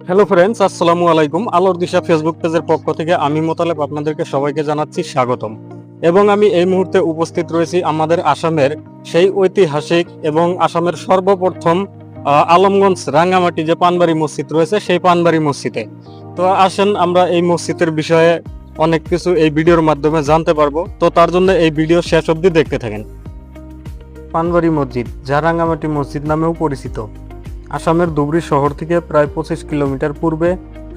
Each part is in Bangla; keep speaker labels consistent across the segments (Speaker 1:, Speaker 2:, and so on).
Speaker 1: হ্যালো ফ্রেন্ডস, আসসালামু আলাইকুম। আলোর দিশা ফেসবুক পেজের পক্ষ থেকে আমি মোতালেব আপনাদেরকে সবাইকে জানাচ্ছি স্বাগতম। এবং আমি এই মুহূর্তে উপস্থিত রয়েছি আমাদের আসামের সেই ঐতিহাসিক এবং আসামের সর্বপ্রথম আলমগঞ্জ রাঙ্গামাটি যে পানবাড়ি মসজিদ রয়েছে সেই পানবাড়ি মসজিদে। তো আসেন আমরা এই মসজিদের বিষয়ে অনেক কিছু এই ভিডিওর মাধ্যমে জানতে পারবো। তো তার জন্য এই ভিডিও শেষ অবধি দেখতে থাকেন। পানবাড়ি মসজিদ, যা রাঙ্গামাটি মসজিদ নামেও পরিচিত, আসামের ধুবড়ী শহর থেকে প্রায় 25 কিলোমিটার পূর্বে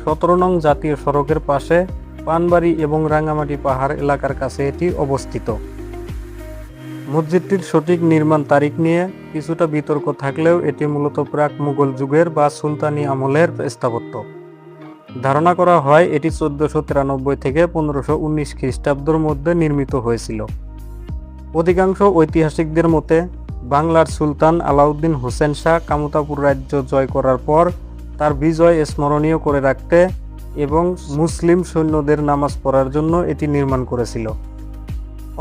Speaker 1: 17 নং জাতীয় সড়কের পাশে পানবাড়ি এবং রাঙ্গামাটি পাহাড় এলাকার কাছে এটি অবস্থিত। মসজিদটির সঠিক নির্মাণ তারিখ নিয়ে কিছুটা বিতর্ক থাকলেও এটি মূলত প্রাক মুঘল যুগের বা সুলতানি আমলের স্থাপত্য। ধারণা করা হয় এটি 1493 থেকে 1519 খ্রিস্টাব্দের মধ্যে নির্মিত হয়েছিল। অধিকাংশ ঐতিহাসিকদের মতে বাংলার সুলতান আলাউদ্দিন হোসেন শাহ কামতাপুর রাজ্য জয় করার পর তার বিজয় স্মরণীয় করে রাখতে এবং মুসলিম সৈন্যদের নামাজ পড়ার জন্য এটি নির্মাণ করেছিল।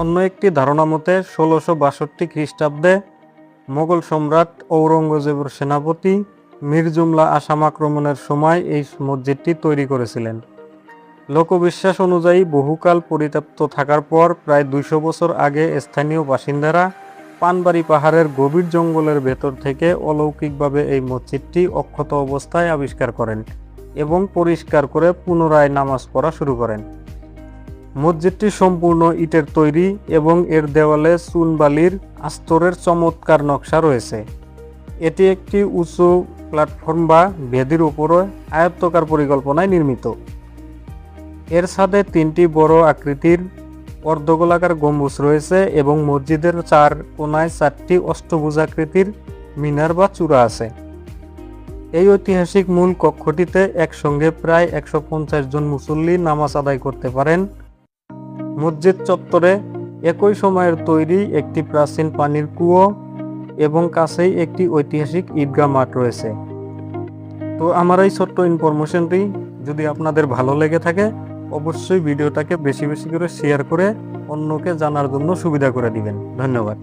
Speaker 1: অন্য একটি ধারণা মতে 1662 খ্রিস্টাব্দে মোগল সম্রাট ঔরঙ্গজেবের সেনাপতি মীর জুমলা আসাম আক্রমণের সময় এই মসজিদটি তৈরি করেছিলেন। লোকবিশ্বাস অনুযায়ী বহুকাল পরিত্যক্ত থাকার পর প্রায় 200 বছর আগে স্থানীয় বাসিন্দারা পানবাড়ি পাহাড়ের গভীর জঙ্গলের ভেতর থেকে অলৌকিকভাবে এই মসজিদটি অক্ষত অবস্থায় আবিষ্কার করেন এবং পরিষ্কার করে পুনরায় নামাজ পড়া শুরু করেন। মসজিদটি সম্পূর্ণ ইটের তৈরি এবং এর দেওয়ালে চুন বালির আস্তরের চমৎকার নকশা রয়েছে। এটি একটি উঁচু প্ল্যাটফর্ম বা বেদির উপরে আয়ত্তাকার পরিকল্পনায় নির্মিত। এর ছাদে 3টি বড় আকৃতির অর্ধগোলাকার গম্বুজ রয়েছে এবং মসজিদের 4 কোণায় 4টি অষ্টভুজাকৃতির মিনার বা চূড়া আছে। এই ঐতিহাসিক মূল কক্ষটিতে একসঙ্গে প্রায় 150 জন মুসল্লি নামাজ আদায় করতে পারেন। মসজিদ চত্বরে একই সময়ের তৈরি একটি প্রাচীন পানির কুয়ো এবং কাছেই একটি ঐতিহাসিক ঈদগাহ মাঠ রয়েছে। তো আমার এই ছোট্ট ইনফরমেশনটি যদি আপনাদের ভালো লেগে থাকে অবশ্যই ভিডিওটাকে বেশি বেশি করে শেয়ার করে অন্যকে জানার জন্য সুবিধা করে দিবেন। ধন্যবাদ।